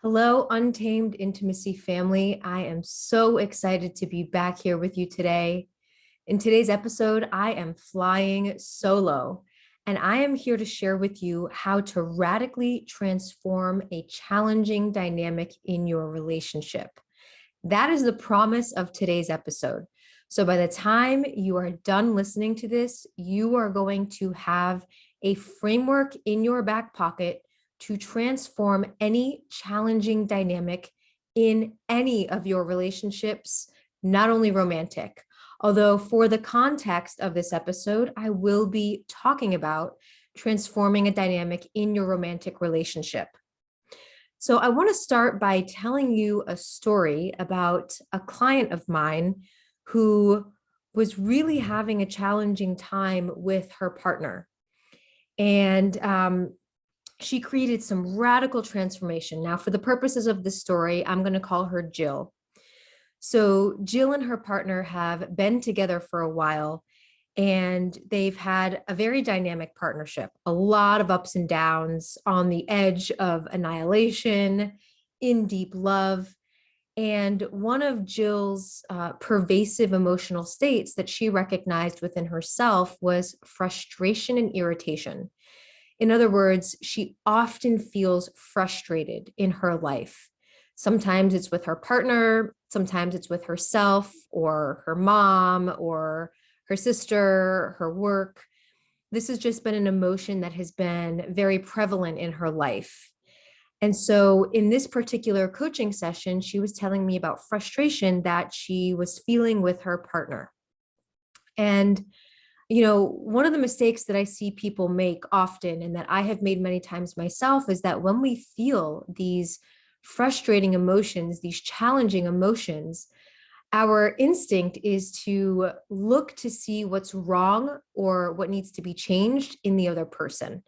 Hello, Untamed Intimacy family. I am so excited to be back here with you today. In today's episode, I am flying solo, and I am here to share with you how to radically transform a challenging dynamic in your relationship. That is the promise of today's episode. So by the time you are done listening to this, you are going to have a framework in your back pocket to transform any challenging dynamic in any of your relationships, not only romantic. Although, for the context of this episode, I will be talking about transforming a dynamic in your romantic relationship. So, I want to start by telling you a story about a client of mine who was really having a challenging time with her partner. And she created some radical transformation. Now, for the purposes of this story, I'm going to call her Jill. So Jill and her partner have been together for a while, and they've had a very dynamic partnership, a lot of ups and downs, on the edge of annihilation, in deep love. And one of Jill's pervasive emotional states that she recognized within herself was frustration and irritation. In other words, she often feels frustrated in her life. Sometimes it's with her partner, sometimes it's with herself or her mom or her sister, her work. This has just been an emotion that has been very prevalent in her life. And so in this particular coaching session, she was telling me about frustration that she was feeling with her partner. And one of the mistakes that I see people make often, and that I have made many times myself, is that when we feel these frustrating emotions, these challenging emotions, our instinct is to look to see what's wrong or what needs to be changed in the other person.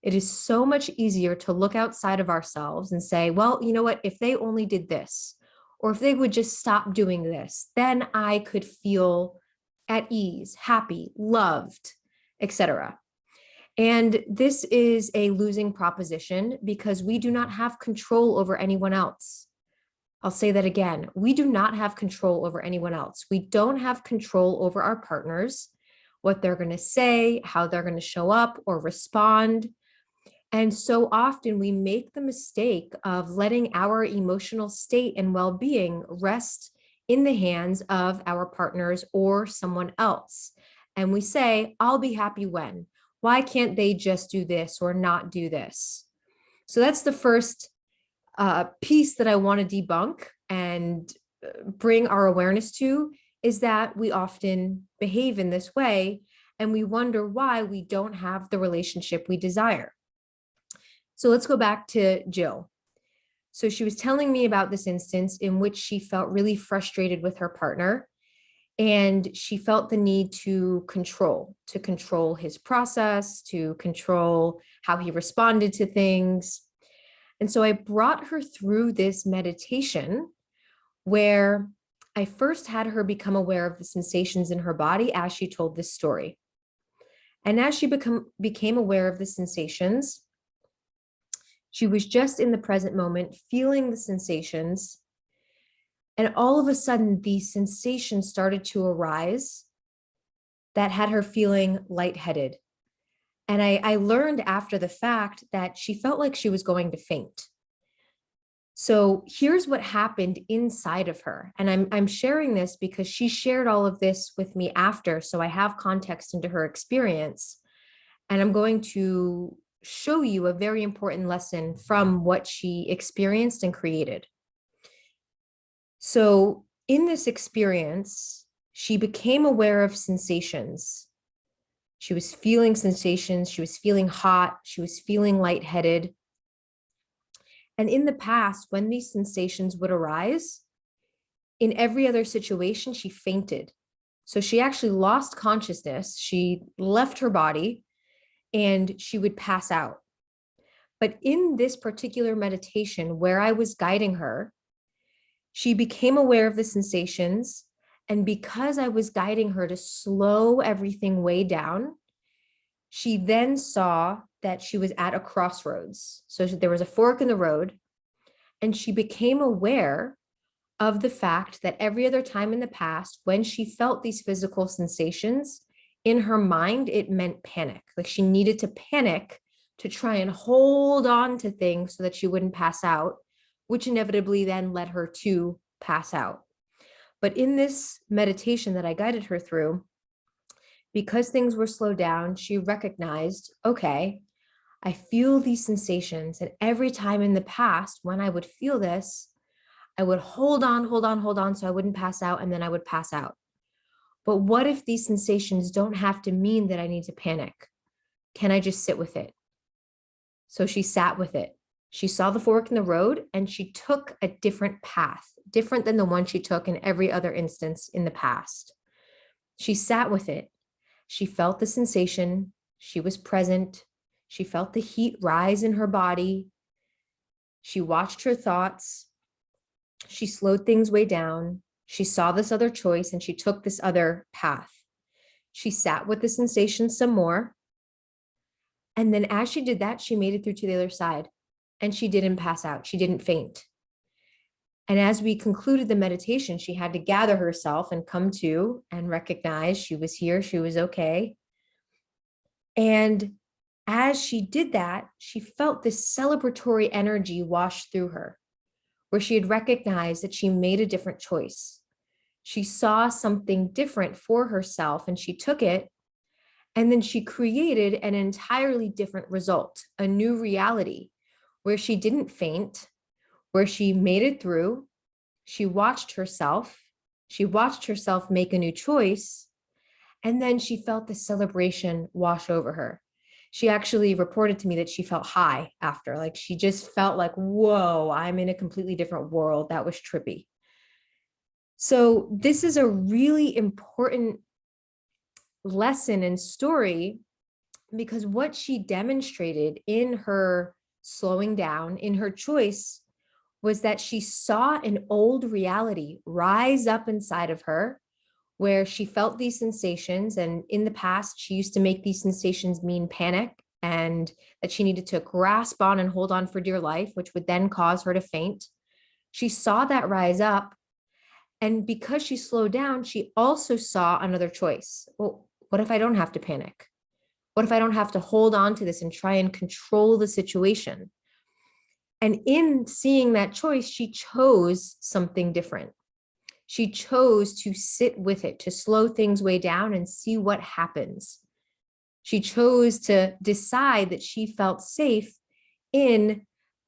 It is so much easier to look outside of ourselves and say, well, you know what, if they only did this, or if they would just stop doing this, then I could feel at ease, happy, loved, etc. And this is a losing proposition because we do not have control over anyone else. I'll say that again. We do not have control over anyone else. We don't have control over our partners, what they're going to say, how they're going to show up or respond. And so often we make the mistake of letting our emotional state and well-being rest in the hands of our partners or someone else. And we say, I'll be happy when. Why can't they just do this or not do this? So that's the first piece that I want to debunk and bring our awareness to, is that we often behave in this way and we wonder why we don't have the relationship we desire. So let's go back to Jill. So she was telling me about this instance in which she felt really frustrated with her partner, and she felt the need to control his process, to control how he responded to things. And so I brought her through this meditation where I first had her become aware of the sensations in her body as she told this story. And as she became aware of the sensations, she was just in the present moment, feeling the sensations. And all of a sudden, these sensations started to arise that had her feeling lightheaded. And I learned after the fact that she felt like she was going to faint. So here's what happened inside of her. And I'm sharing this because she shared all of this with me after, so I have context into her experience. And I'm going to show you a very important lesson from what she experienced and created. So in this experience, she became aware of sensations. She was feeling sensations. She was feeling hot. She was feeling lightheaded. And in the past, when these sensations would arise, in every other situation, she fainted. So she actually lost consciousness. She left her body and she would pass out. But in this particular meditation where I was guiding her, she became aware of the sensations. And because I was guiding her to slow everything way down, she then saw that she was at a crossroads. So there was a fork in the road. And she became aware of the fact that every other time in the past, when she felt these physical sensations, in her mind, it meant panic. Like she needed to panic to try and hold on to things so that she wouldn't pass out, which inevitably then led her to pass out. But in this meditation that I guided her through, because things were slowed down, she recognized, okay, I feel these sensations. And every time in the past, when I would feel this, I would hold on, hold on, hold on, so I wouldn't pass out, and then I would pass out. But what if these sensations don't have to mean that I need to panic? Can I just sit with it? So she sat with it. She saw the fork in the road and she took a different path, different than the one she took in every other instance in the past. She sat with it. She felt the sensation. She was present. She felt the heat rise in her body. She watched her thoughts. She slowed things way down. She saw this other choice and she took this other path. She sat with the sensation some more. And then as she did that, she made it through to the other side and she didn't pass out. She didn't faint. And as we concluded the meditation, she had to gather herself and come to and recognize she was here, she was okay. And as she did that, she felt this celebratory energy wash through her, where she had recognized that she made a different choice. She saw something different for herself and she took it. And then she created an entirely different result, a new reality where she didn't faint, where she made it through. She watched herself. She watched herself make a new choice. And then she felt the celebration wash over her. She actually reported to me that she felt high after, like she just felt like, whoa, I'm in a completely different world. That was trippy. So this is a really important lesson and story because what she demonstrated in her slowing down, in her choice, was that she saw an old reality rise up inside of her where she felt these sensations. And in the past, she used to make these sensations mean panic and that she needed to grasp on and hold on for dear life, which would then cause her to faint. She saw that rise up. And because she slowed down, she also saw another choice. Well, what if I don't have to panic? What if I don't have to hold on to this and try and control the situation? And in seeing that choice, she chose something different. She chose to sit with it, to slow things way down and see what happens. She chose to decide that she felt safe in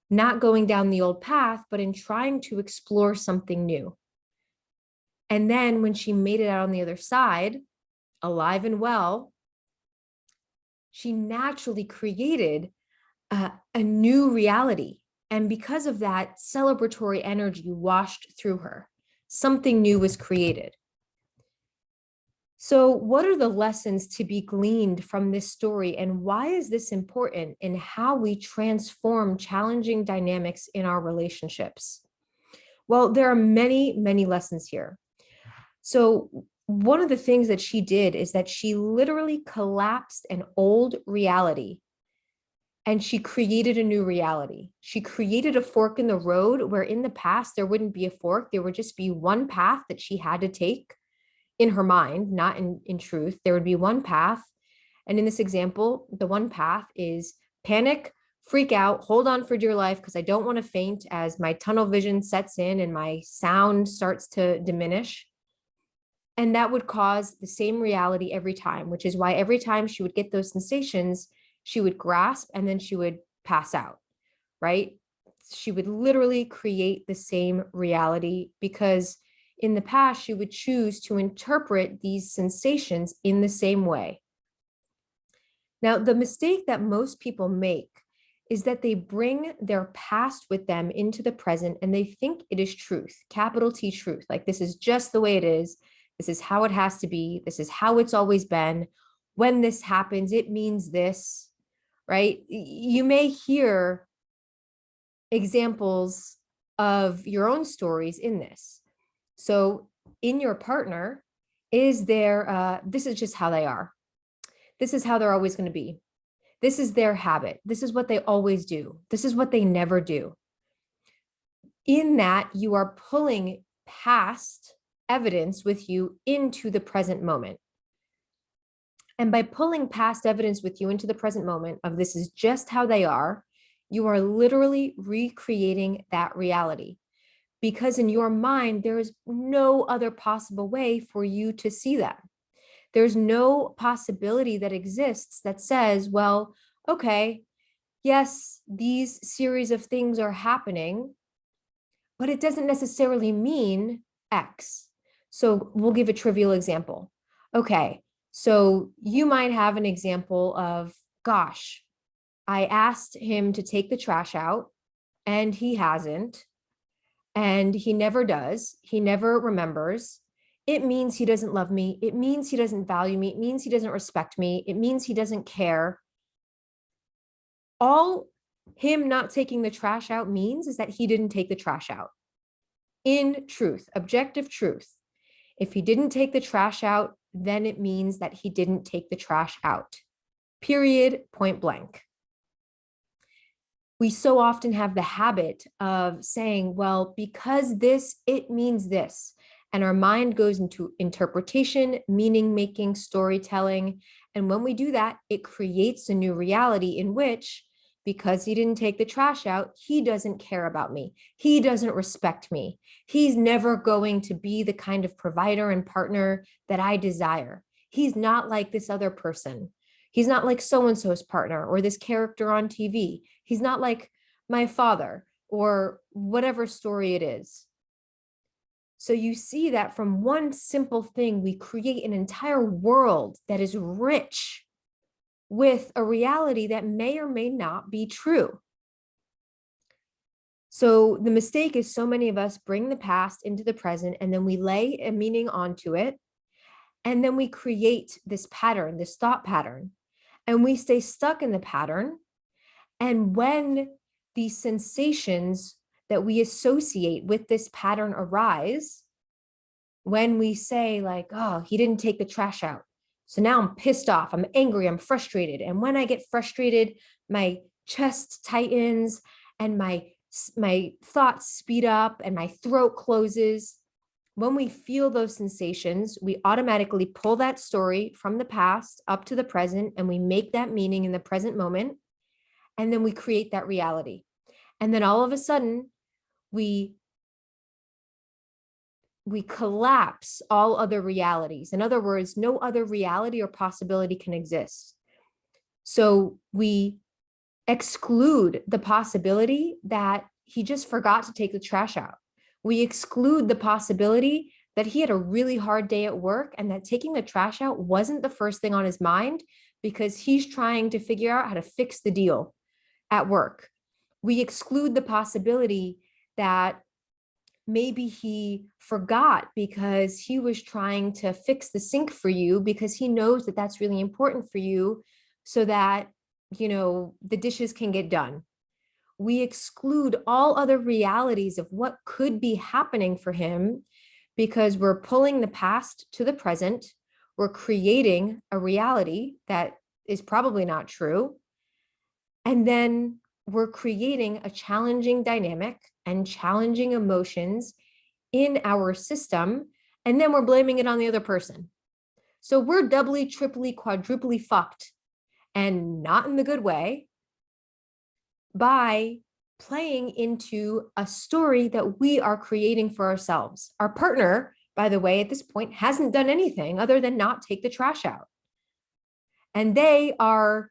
not going down the old path, but in trying to explore something new. And then when she made it out on the other side, alive and well, she naturally created a new reality. And because of that, celebratory energy washed through her. Something new was created. So what are the lessons to be gleaned from this story? And why is this important in how we transform challenging dynamics in our relationships? Well, there are many, many lessons here. So one of the things that she did is that she literally collapsed an old reality and she created a new reality. She created a fork in the road where in the past there wouldn't be a fork. There would just be one path that she had to take in her mind, not in truth. There would be one path. And in this example, the one path is panic, freak out, hold on for dear life because I don't want to faint as my tunnel vision sets in and my sound starts to diminish. And that would cause the same reality every time, which is why every time she would get those sensations, she would grasp and then she would pass out, right? She would literally create the same reality because in the past, she would choose to interpret these sensations in the same way. Now, the mistake that most people make is that they bring their past with them into the present and they think it is truth, capital T truth. Like this is just the way it is. This is how it has to be. This is how it's always been. When this happens, it means this, right? You may hear examples of your own stories in this. So in your partner, is there, this is just how they are. This is how they're always going to be. This is their habit. This is what they always do. This is what they never do. In that, you are pulling past evidence with you into the present moment. And by pulling past evidence with you into the present moment of this is just how they are, you are literally recreating that reality. Because in your mind, there is no other possible way for you to see that. There's no possibility that exists that says, well, okay, yes, these series of things are happening, but it doesn't necessarily mean X. So we'll give a trivial example. Okay, so you might have an example of, gosh, I asked him to take the trash out and he hasn't, and he never does. He never remembers. It means he doesn't love me. It means he doesn't value me. It means he doesn't respect me. It means he doesn't care. All him not taking the trash out means is that he didn't take the trash out. In truth, objective truth, if he didn't take the trash out, then it means that he didn't take the trash out. Period, point blank. We so often have the habit of saying, well, because this, it means this. And our mind goes into interpretation, meaning making, storytelling. And when we do that, it creates a new reality in which, because he didn't take the trash out, he doesn't care about me. He doesn't respect me. He's never going to be the kind of provider and partner that I desire. He's not like this other person. He's not like so-and-so's partner or this character on TV. He's not like my father or whatever story it is. So you see that from one simple thing, we create an entire world that is rich with a reality that may or may not be true. So the mistake is so many of us bring the past into the present and then we lay a meaning onto it. And then we create this pattern, this thought pattern, and we stay stuck in the pattern. And when these sensations that we associate with this pattern arise, when we say like, oh, he didn't take the trash out. So now I'm pissed off, I'm angry, I'm frustrated. And when I get frustrated, my chest tightens and my thoughts speed up and my throat closes. When we feel those sensations, we automatically pull that story from the past up to the present and we make that meaning in the present moment. And then we create that reality. And then all of a sudden, we collapse all other realities. In other words, no other reality or possibility can exist. So we exclude the possibility that he just forgot to take the trash out. We exclude the possibility that he had a really hard day at work and that taking the trash out wasn't the first thing on his mind because he's trying to figure out how to fix the deal at work. We exclude the possibility that maybe he forgot because he was trying to fix the sink for you because he knows that that's really important for you so that, you know, the dishes can get done. We exclude all other realities of what could be happening for him because we're pulling the past to the present. We're creating a reality that is probably not true. And then we're creating a challenging dynamic and challenging emotions in our system. And then we're blaming it on the other person. So we're doubly, triply, quadruply fucked, and not in the good way, by playing into a story that we are creating for ourselves. Our partner, by the way, at this point hasn't done anything other than not take the trash out. And they are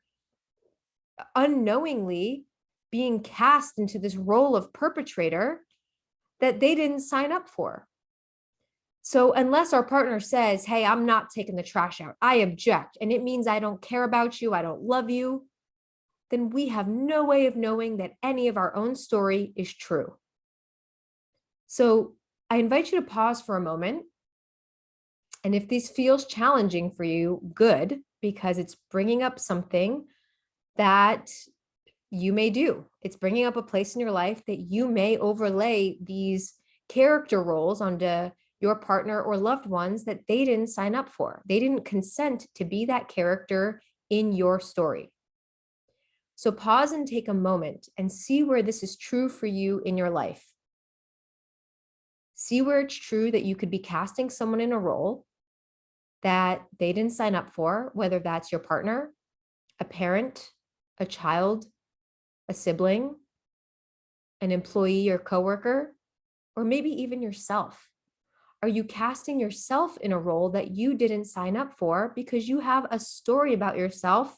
unknowingly being cast into this role of perpetrator that they didn't sign up for. So unless our partner says, hey, I'm not taking the trash out, I object, and it means I don't care about you, I don't love you, then we have no way of knowing that any of our own story is true. So I invite you to pause for a moment. And if this feels challenging for you, good, because it's bringing up something that you may do. It's bringing up a place in your life that you may overlay these character roles onto your partner or loved ones that they didn't sign up for. They didn't consent to be that character in your story. So pause and take a moment and see where this is true for you in your life. See where it's true that you could be casting someone in a role that they didn't sign up for, whether that's your partner, a parent, a child, a sibling, an employee or coworker, or maybe even yourself. Are you casting yourself in a role that you didn't sign up for because you have a story about yourself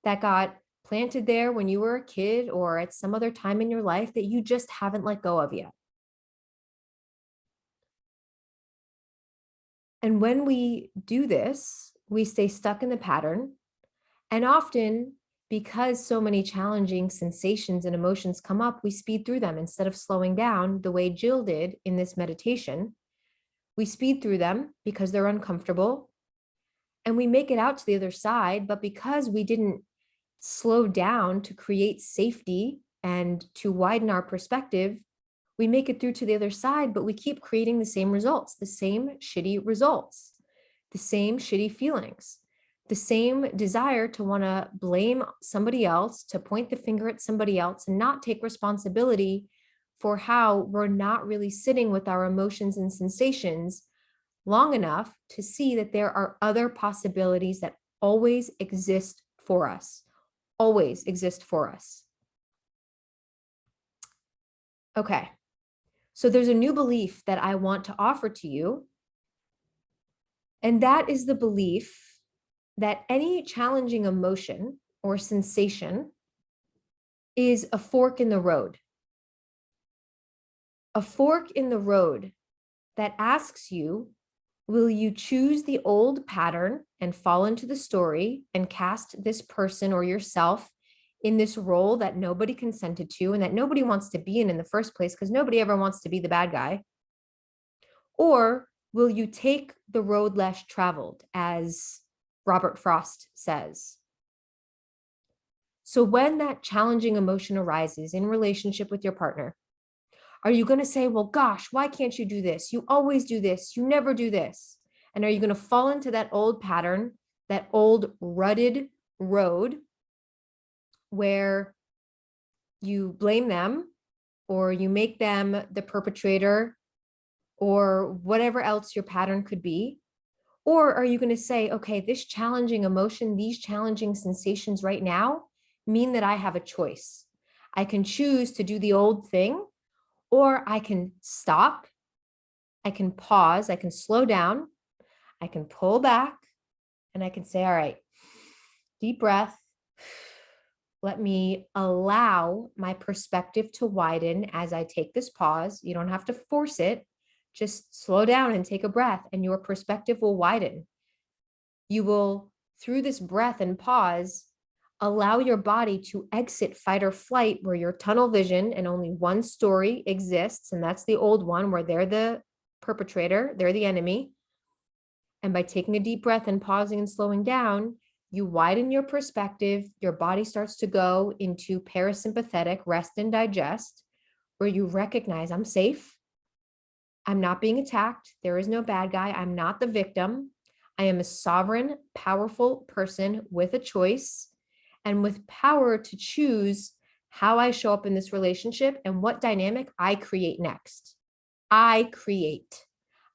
that got planted there when you were a kid or at some other time in your life that you just haven't let go of yet? And when we do this, we stay stuck in the pattern. And often, because so many challenging sensations and emotions come up, we speed through them instead of slowing down the way Jill did in this meditation. We speed through them because they're uncomfortable and we make it out to the other side. But because we didn't slow down to create safety and to widen our perspective, we make it through to the other side, but we keep creating the same results, the same shitty results, the same shitty feelings, the same desire to want to blame somebody else, to point the finger at somebody else and not take responsibility for how we're not really sitting with our emotions and sensations long enough to see that there are other possibilities that always exist for us, always exist for us. Okay. So there's a new belief that I want to offer to you. And that is the belief that any challenging emotion or sensation is a fork in the road. A fork in the road that asks you, will you choose the old pattern and fall into the story and cast this person or yourself in this role that nobody consented to and that nobody wants to be in the first place because nobody ever wants to be the bad guy? Or will you take the road less traveled, as Robert Frost says? So when that challenging emotion arises in relationship with your partner, are you going to say, well, gosh, why can't you do this? You always do this. You never do this. And are you going to fall into that old pattern, that old rutted road where you blame them or you make them the perpetrator or whatever else your pattern could be? Or are you going to say, okay, this challenging emotion, these challenging sensations right now mean that I have a choice. I can choose to do the old thing, or I can stop, I can pause, I can slow down, I can pull back, and I can say, all right, deep breath. Let me allow my perspective to widen as I take this pause. You don't have to force it. Just slow down and take a breath, and your perspective will widen. You will, through this breath and pause, allow your body to exit fight or flight, where your tunnel vision and only one story exists. And that's the old one where they're the perpetrator, they're the enemy. And by taking a deep breath and pausing and slowing down, you widen your perspective. Your body starts to go into parasympathetic rest and digest, where you recognize I'm safe. I'm not being attacked. There is no bad guy. I'm not the victim. I am a sovereign, powerful person with a choice and with power to choose how I show up in this relationship and what dynamic I create next. I create.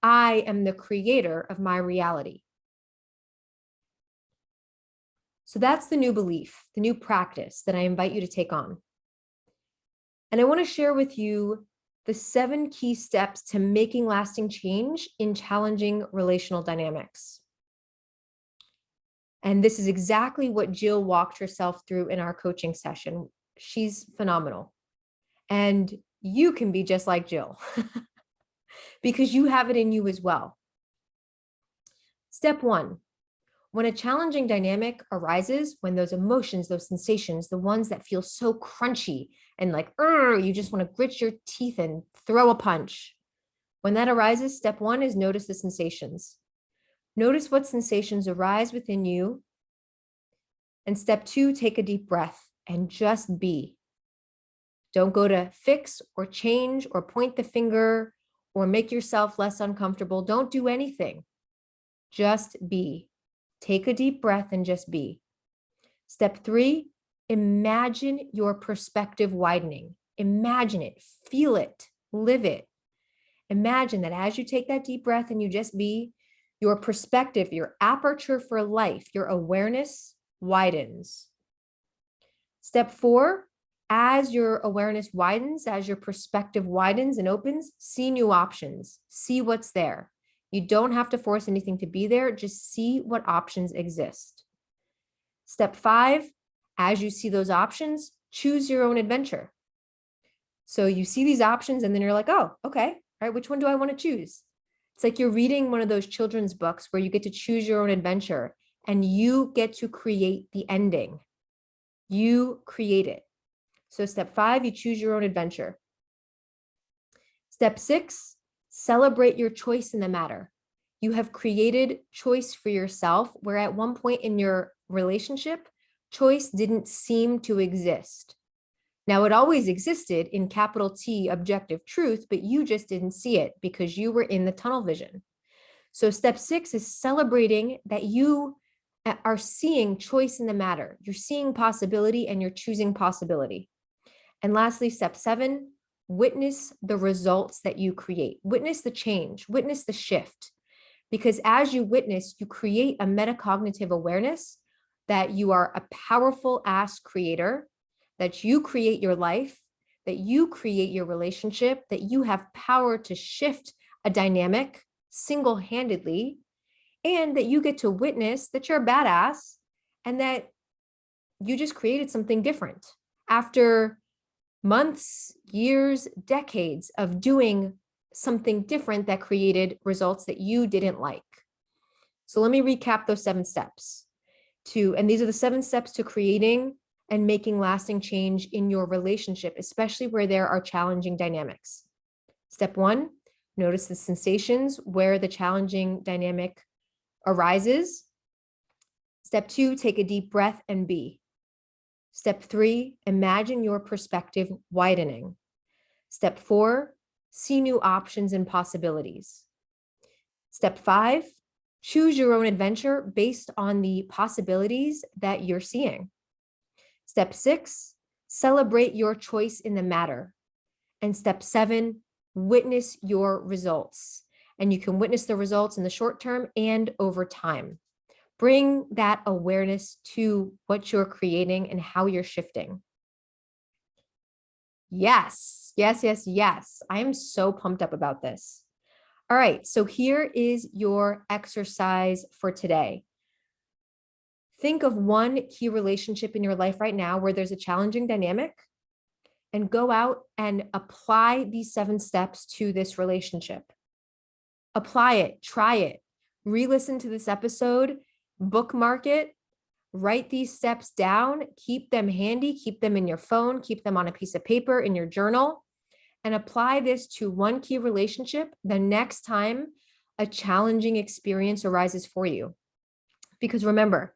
I am the creator of my reality. So that's the new belief, the new practice that I invite you to take on. And I want to share with you the 7 key steps to making lasting change in challenging relational dynamics. And this is exactly what Jill walked herself through in our coaching session. She's phenomenal. And you can be just like Jill because you have it in you as well. Step 1, when a challenging dynamic arises, when those emotions, those sensations, the ones that feel so crunchy and like, you just want to grit your teeth and throw a punch. When that arises, step 1 is notice the sensations. Notice what sensations arise within you. And step 2, take a deep breath and just be. Don't go to fix or change or point the finger or make yourself less uncomfortable. Don't do anything. Just be. Take a deep breath and just be. Step 3, imagine your perspective widening. Imagine it, feel it, live it. Imagine that as you take that deep breath and you just be, your perspective, your aperture for life, your awareness widens. Step 4, as your awareness widens, as your perspective widens and opens, see new options, see what's there. You don't have to force anything to be there, just see what options exist. Step 5, as you see those options, choose your own adventure. So you see these options and then you're like, oh, okay, all right, which one do I want to choose? It's like you're reading one of those children's books where you get to choose your own adventure and you get to create the ending. You create it. So step 5, you choose your own adventure. Step 6, celebrate your choice in the matter. You have created choice for yourself, where at one point in your relationship, choice didn't seem to exist. Now, it always existed in capital T objective truth, but you just didn't see it because you were in the tunnel vision. So step 6 is celebrating that you are seeing choice in the matter. You're seeing possibility and you're choosing possibility. And lastly, step 7, witness the results that you create. Witness the change, witness the shift. Because as you witness, you create a metacognitive awareness that you are a powerful ass creator, that you create your life, that you create your relationship, that you have power to shift a dynamic single-handedly, and that you get to witness that you're a badass and that you just created something different after months, years, decades of doing something different that created results that you didn't like. So let me recap those 7 steps and these are the 7 steps to creating and making lasting change in your relationship, especially where there are challenging dynamics. Step 1, notice the sensations where the challenging dynamic arises. Step 2, take a deep breath and be. Step 3, imagine your perspective widening. Step 4, see new options and possibilities. Step 5, choose your own adventure based on the possibilities that you're seeing. Step 6, celebrate your choice in the matter. And step 7, witness your results. And you can witness the results in the short term and over time. Bring that awareness to what you're creating and how you're shifting. Yes, yes, yes, yes. I am so pumped up about this. All right, so here is your exercise for today. Think of one key relationship in your life right now where there's a challenging dynamic, and go out and apply these 7 steps to this relationship. Apply it, try it, re-listen to this episode, bookmark it, write these steps down, keep them handy, keep them in your phone, keep them on a piece of paper in your journal, and apply this to one key relationship the next time a challenging experience arises for you. Because remember,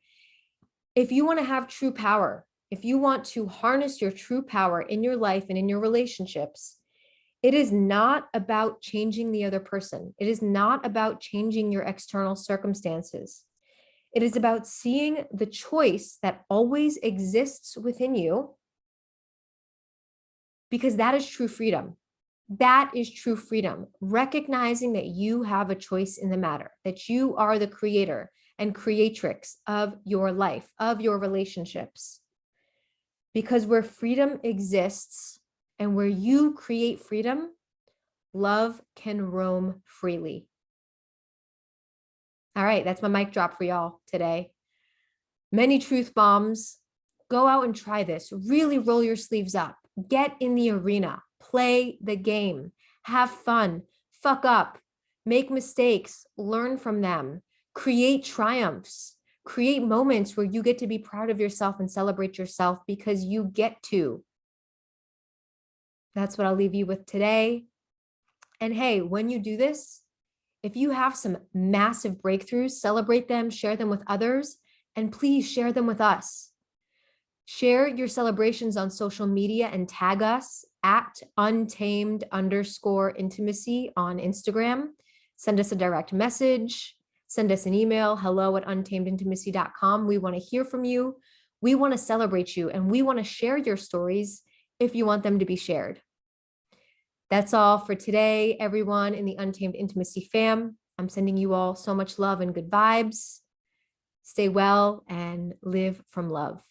if you want to have true power, if you want to harness your true power in your life and in your relationships, it is not about changing the other person. It is not about changing your external circumstances. It is about seeing the choice that always exists within you, because that is true freedom. That is true freedom. Recognizing that you have a choice in the matter, that you are the creator and creatrix of your life, of your relationships. Because where freedom exists and where you create freedom, love can roam freely. All right, that's my mic drop for y'all today. Many truth bombs. Go out and try this. Really roll your sleeves up. Get in the arena. Play the game. Have fun. Fuck up. Make mistakes. Learn from them. Create triumphs. Create moments where you get to be proud of yourself and celebrate yourself because you get to. That's what I'll leave you with today. And hey, when you do this, if you have some massive breakthroughs, celebrate them, share them with others, and please share them with us. Share your celebrations on social media and tag us at untamed_intimacy on Instagram. Send us a direct message. Send us an email, hello@untamedintimacy.com. We want to hear from you. We want to celebrate you, and we want to share your stories if you want them to be shared. That's all for today, everyone in the Untamed Intimacy fam. I'm sending you all so much love and good vibes. Stay well and live from love.